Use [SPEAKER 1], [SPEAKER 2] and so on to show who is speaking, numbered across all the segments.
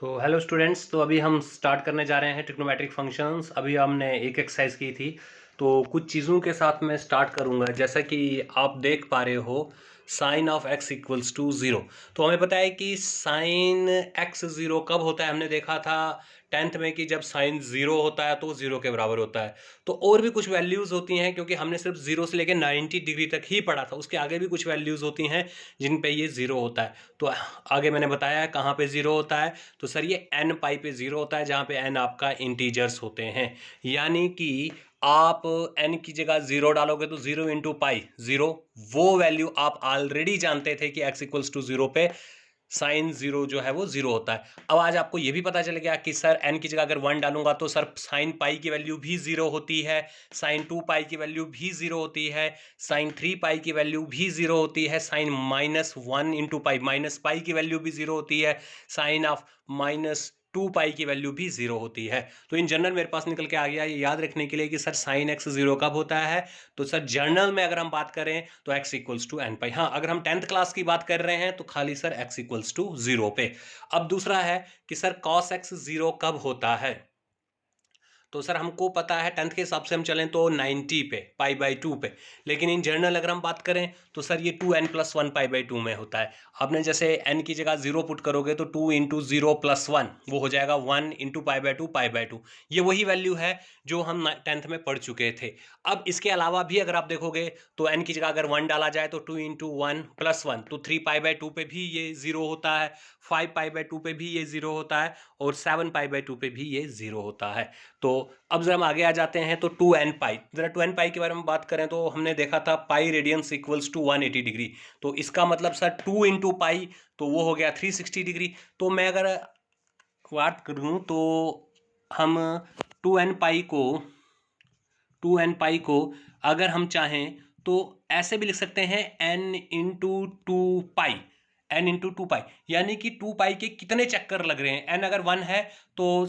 [SPEAKER 1] तो hello students, तो अभी हम स्टार्ट करने जा रहे हैं ट्रिग्नोमेट्रिक फंक्शंस। अभी हमने एक एक्सरसाइज की थी, तो कुछ चीज़ों के साथ मैं स्टार्ट करूंगा। जैसा कि आप देख पा रहे हो, sine of x equals to zero. तो हमें पता है कि साइन एक्स ज़ीरो कब होता है। हमने देखा था टेंथ में कि जब साइन ज़ीरो होता है तो ज़ीरो के बराबर होता है। तो और भी कुछ वैल्यूज़ होती हैं, क्योंकि हमने सिर्फ ज़ीरो से लेकर 90 डिग्री तक ही पढ़ा था। उसके आगे भी कुछ वैल्यूज़ होती हैं जिन पे ये ज़ीरो होता है। तो आगे मैंने बताया है कहाँ पे ज़ीरो होता है। तो सर ये एन पाई पे ज़ीरो होता है, जहाँ पे एन आपका इंटीजर्स होते हैं। यानी कि आप एन की जगह ज़ीरो डालोगे तो ज़ीरो इंटू पाई ज़ीरो, वो वैल्यू आप ऑलरेडी जानते थे कि एक्स इक्वल्स टू ज़ीरो पे साइन ज़ीरो जो है वो ज़ीरो होता है। अब आज आपको ये भी पता चल गया कि सर एन की जगह अगर वन डालूंगा तो सर साइन पाई की वैल्यू भी ज़ीरो होती है, साइन टू पाई की वैल्यू भी ज़ीरो होती है, साइन थ्री पाई की वैल्यू भी ज़ीरो होती है, sine minus one into pi minus pi की वैल्यू भी ज़ीरो होती है, sine of minus two pi की वैल्यू भी ज़ीरो होती है। तो इन जनरल मेरे पास निकल के आ गया ये याद रखने के लिए कि सर साइन एक्स ज़ीरो कब होता है। तो सर जर्नल में अगर हम बात करें तो एक्स इक्वल्स टू एन पाई। हाँ, अगर हम टेंथ क्लास की बात कर रहे हैं तो खाली sir x equals to zero पे। अब दूसरा है कि सर कॉस एक्स ज़ीरो कब होता है। तो सर हमको पता है टेंथ के हिसाब से हम चलें तो 90 पे पाई बाई टू पे, लेकिन इन जनरल अगर हम बात करें तो सर ये 2n+1 पाई बाई टू में होता है। आपने जैसे n की जगह जीरो पुट करोगे तो 2 इंटू जीरो प्लस वन, वो हो जाएगा 1 into pi by two pi by two. ये वही वैल्यू है जो हम टेंथ में पढ़ चुके थे। अब इसके अलावा भी अगर आप देखोगे तो n की जगह अगर 1 डाला जाए तो 2 इंटू वन प्लस वन, तो 3 पाई बाई टू पे भी ये जीरो होता है, 5 पाई बाई टू पे भी ये जीरो होता है, और 7 पाई बाई टू पे भी ये जीरो होता है। तो अब जरा हम आगे आ जाते हैं तो 2n पाई, जरा 2n पाई के बारे में बात करें तो हमने देखा था pi radians equals to 180 degree. तो इसका मतलब सर 2 इंटू पाई, तो वो हो गया 360 डिग्री। तो मैं अगर बात करूं तो हम 2n पाई को अगर हम चाहें तो ऐसे भी लिख सकते हैं n इंटू टू पाई, n इंटू टू पाई, यानी कि 2 पाई के कितने चक्कर लग रहे हैं। n अगर 1 है तो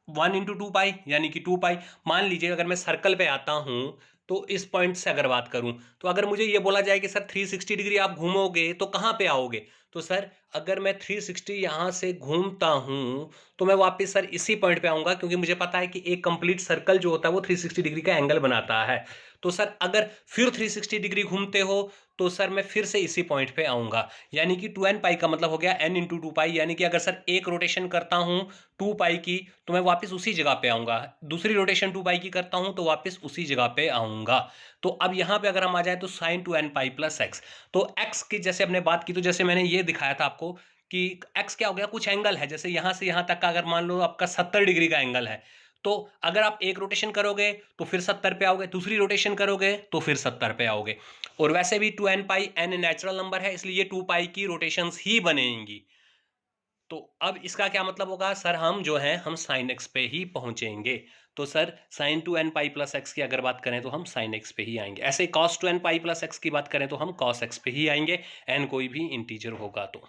[SPEAKER 1] 1 इंटू टू पाई यानी कि 2 पाई। मान लीजिए अगर मैं सर्कल पे आता हूं तो इस पॉइंट से अगर बात करूं तो अगर मुझे ये बोला जाए कि सर 360 डिग्री आप घूमोगे तो कहां पे आओगे, तो सर अगर मैं 360 यहां से घूमता हूं तो मैं वापस सर इसी पॉइंट पे आऊंगा, क्योंकि मुझे पता है कि एक कंप्लीट सर्कल जो होता है वो 360 डिग्री का एंगल बनाता है। तो सर अगर फिर 360 डिग्री घूमते हो तो सर मैं फिर से इसी पॉइंट पे आऊंगा। यानी कि 2n पाई का मतलब हो गया n इंटू टू पाई, यानी कि अगर सर एक रोटेशन करता हूं 2 पाई की तो मैं वापस उसी जगह पे आऊंगा, दूसरी रोटेशन 2 पाई की करता हूं तो वापस उसी जगह पे आऊंगा। तो अब यहां पे अगर हम आ जाए तो sine two n pi plus x, तो एक्स की जैसे हमने बात की तो जैसे मैंने ये दिखाया था आपको कि एक्स क्या हो गया, कुछ एंगल है। जैसे यहां से यहां तक का अगर मान लो आपका 70 डिग्री का एंगल है, तो अगर आप एक रोटेशन करोगे तो फिर 70 पे आओगे, दूसरी रोटेशन करोगे तो फिर 70 पे आओगे। और वैसे भी 2n पाई n नेचुरल नंबर है, इसलिए ये 2 पाई की रोटेशंस ही बनेंगी। तो अब इसका क्या मतलब होगा सर, हम जो है हम साइन एक्स पे ही पहुंचेंगे। तो sir sine two n pi plus x की अगर बात करें तो हम साइन एक्स पे ही आएंगे। ऐसे cos two n pi plus x की बात करें तो हम कॉस एक्स पे ही आएंगे, एन कोई भी इंटीजर होगा तो।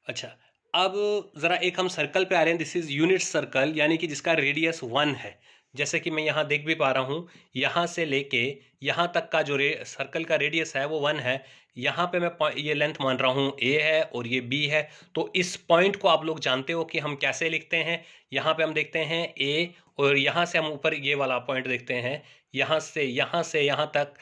[SPEAKER 1] अच्छा, अब जरा एक हम सर्कल पे आ रहे हैं। दिस इज यूनिट सर्कल, यानी कि जिसका रेडियस 1 है। जैसे कि मैं यहाँ देख भी पा रहा हूँ, यहाँ से लेके यहाँ तक का जो सर्कल का रेडियस है वो 1 है। यहाँ पे मैं ये लेंथ मान रहा हूँ a है और ये b है। तो इस पॉइंट को आप लोग जानते हो कि हम कैसे लिखते हैं। यहाँ पे हम देखते हैं a, और यहाँ से हम ऊपर ये वाला पॉइंट देखते हैं, यहाँ से यहाँ तक,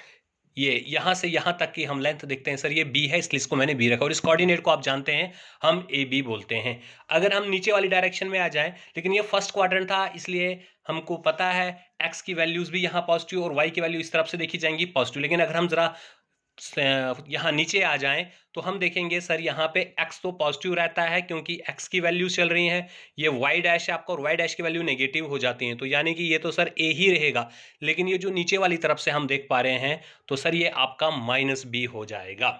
[SPEAKER 1] ये यहाँ से यहाँ तक की हम लेंथ देखते हैं। सर ये बी है इसलिए इसको मैंने बी रखा, और इस कोऑर्डिनेट को आप जानते हैं हम ए बी बोलते हैं। अगर हम नीचे वाली डायरेक्शन में आ जाएं, लेकिन ये फर्स्ट क्वाड्रेंट था इसलिए हमको पता है एक्स की वैल्यूज भी यहाँ पॉजिटिव और वाई की वैल्यू इस तरफ से देखी जाएंगी पॉजिटिव। लेकिन अगर हम जरा यहाँ नीचे आ जाएं तो हम देखेंगे सर यहाँ पे x तो पॉजिटिव रहता है क्योंकि x की वैल्यू चल रही है। ये y डैश है आपका और y डैश की वैल्यू नेगेटिव हो जाती है, तो यानी कि ये तो सर a ही रहेगा। लेकिन ये जो नीचे वाली तरफ से हम देख पा रहे हैं तो सर ये आपका -b हो जाएगा।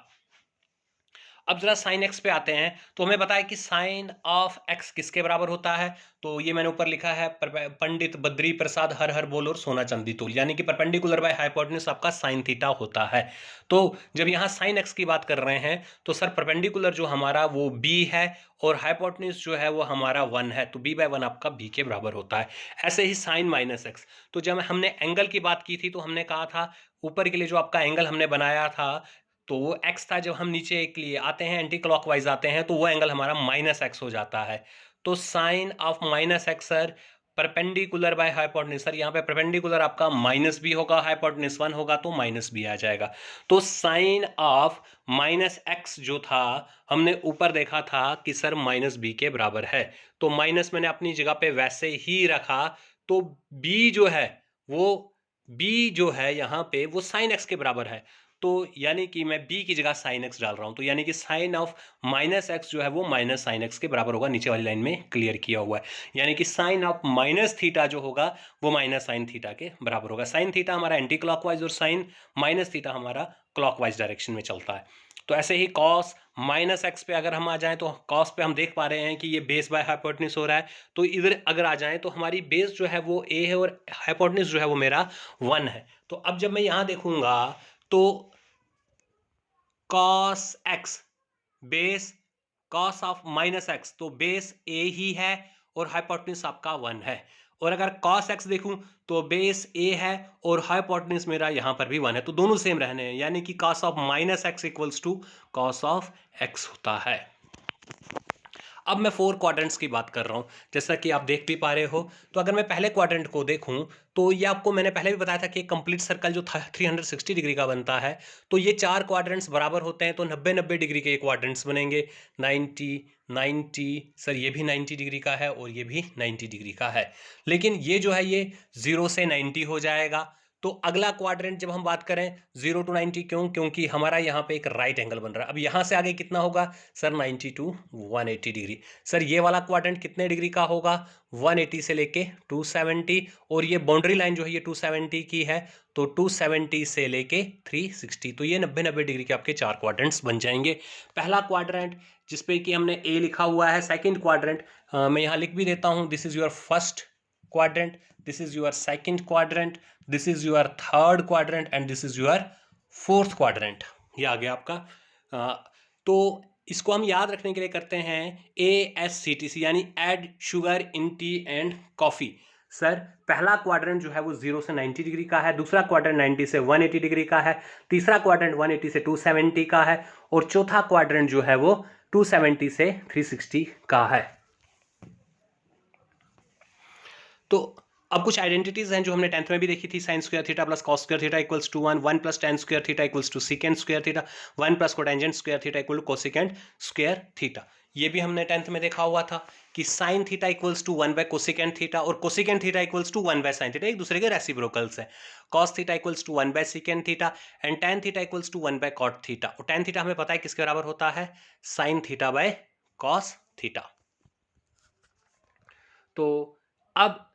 [SPEAKER 1] अब जरा साइन एक्स पे आते हैं, तो हमें पता है कि साइन ऑफ एक्स किसके बराबर होता है। तो ये मैंने ऊपर लिखा है, पंडित बद्री प्रसाद हर हर बोल और सोना चांदी तोल, यानी कि परपेंडिकुलर बाय हाइपोटेन्यूज आपका साइन थीटा होता है। तो जब यहाँ साइन एक्स की बात कर रहे हैं तो सर परपेंडिकुलर जो हमारा वो बी है और हाइपोटेन्यूज जो है वो हमारा 1 है, तो बी बाय वन आपका बी के बराबर होता है। ऐसे ही साइन माइनस एक्स, तो जब हमने एंगल की बात की थी तो हमने कहा था ऊपर के लिए जो आपका एंगल हमने बनाया था तो वो एक्स था, जब हम नीचे के लिए आते हैं, एंटी क्लॉकवाइज आते हैं, तो वो एंगल हमारा माइनस एक्स हो जाता है। तो sine of minus x sir perpendicular by hypotenuse, sir यहाँ पे परपेंडिकुलर आपका माइनस भी होगा, हाइपोटेन्यूज 1 होगा तो माइनस भी आ जाएगा। तो साइन ऑफ माइनस एक्स जो था, हमने ऊपर देखा था कि सर माइनस बी के बराबर है, तो माइनस मैंने अपनी जगह पे वैसे ही रखा। तो बी जो है वो बी जो है यहाँ पे वो साइन एक्स के बराबर है। तो यानी कि मैं b की जगह साइन x डाल रहा हूं, तो यानी कि साइन ऑफ माइनस एक्स जो है वो माइनस साइन एक्स के बराबर होगा। नीचे वाली लाइन में क्लियर किया हुआ है, यानी कि साइन ऑफ माइनस थीटा जो होगा वो माइनस साइन थीटा के बराबर होगा। साइन थीटा हमारा एंटी क्लॉकवाइज और साइन माइनस थीटा हमारा क्लॉकवाइज डायरेक्शन में चलता है। तो ऐसे ही कॉस माइनस एक्स पे अगर हम आ जाएं, तो कॉस पे हम देख पा रहे हैं कि ये बेस बाय हाइपोटेन्यूज हो रहा है। तो इधर अगर आ जाएं तो हमारी बेस जो है वो a है और हाइपोटेन्यूज जो है वो मेरा 1 है। तो अब जब मैं यहां देखूंगा तो cos x base cos of minus x, तो बेस a ही है और हाइपोटेन्यूज आपका 1 है। और अगर cos x देखूं तो बेस a है और हाइपोटेन्यूज मेरा यहां पर भी 1 है, तो दोनों सेम रहने हैं, यानी कि cos of minus x equals to cos of x होता है। अब मैं 4 क्वाड्रेंट्स की बात कर रहा हूं, जैसा कि आप देख भी पा रहे हो। तो अगर मैं पहले क्वाड्रेंट को देखूं तो ये आपको मैंने पहले भी बताया था कि कंप्लीट सर्कल जो था 360 डिग्री का बनता है। तो ये 4 क्वाड्रेंट्स बराबर होते हैं, तो 90-90 डिग्री के क्वाड्रेंट्स बनेंगे। 90 90, सर ये भी 90 डिग्री का है और ये भी 90 डिग्री का है, लेकिन ये जो है ये 0 से 90 हो जाएगा। तो अगला क्वाड्रेंट जब हम बात करें 0 टू 90, क्यों? क्योंकि हमारा यहाँ पे एक राइट एंगल बन रहा है। अब यहाँ से आगे कितना होगा सर? 90 to 180 degree. सर ये वाला क्वाड्रेंट कितने डिग्री का होगा? 180 से लेके 270, और ये बाउंड्री लाइन जो है ये 270 की है, तो 270 से लेके 360, तो ये 90-90 डिग्री के आपके 4 क्वाड्रेंट्स बन जाएंगे। पहला क्वाड्रेंट जिसपे कि हमने ए लिखा हुआ है, सेकंड क्वाड्रेंट मैं यहाँ लिख भी देता हूँ, this is your first quadrant, this is your second quadrant, this is your third quadrant and this is your fourth quadrant। ये आ गया आपका। तो इसको हम याद रखने के लिए करते हैं ASCTC, यानी add sugar in tea and coffee. Sir पहला क्वाड्रेंट जो है वो 0 से 90 डिग्री का है, दूसरा क्वाड्रेंट 90 से 180 डिग्री का है, तीसरा क्वाड्रेंट 180 से 270 का है, और चौथा क्वाड्रेंट जो है वो 270 से 360 का है। तो अब कुछ आइडेंटिटीज हैं जो हमने 10th में भी देखी थी। Sine square theta plus cos square theta equals to 1, 1 plus tan square theta equals to secant square theta, 1 plus cotangent square theta equal to cosecant square theta. ये भी हमने 10th में देखा हुआ था कि sine theta equals to 1 by cosecant theta और cosecant theta equals to 1 by sine theta, एक दूसरे के रेसिप्रोकल्स हैं। Cos theta equals to 1 bye second theta and tan theta equals to 1 by cot theta, और टेन थीटा हमें पता है किसके बराबर होता है? Sine theta by cos theta. तो अब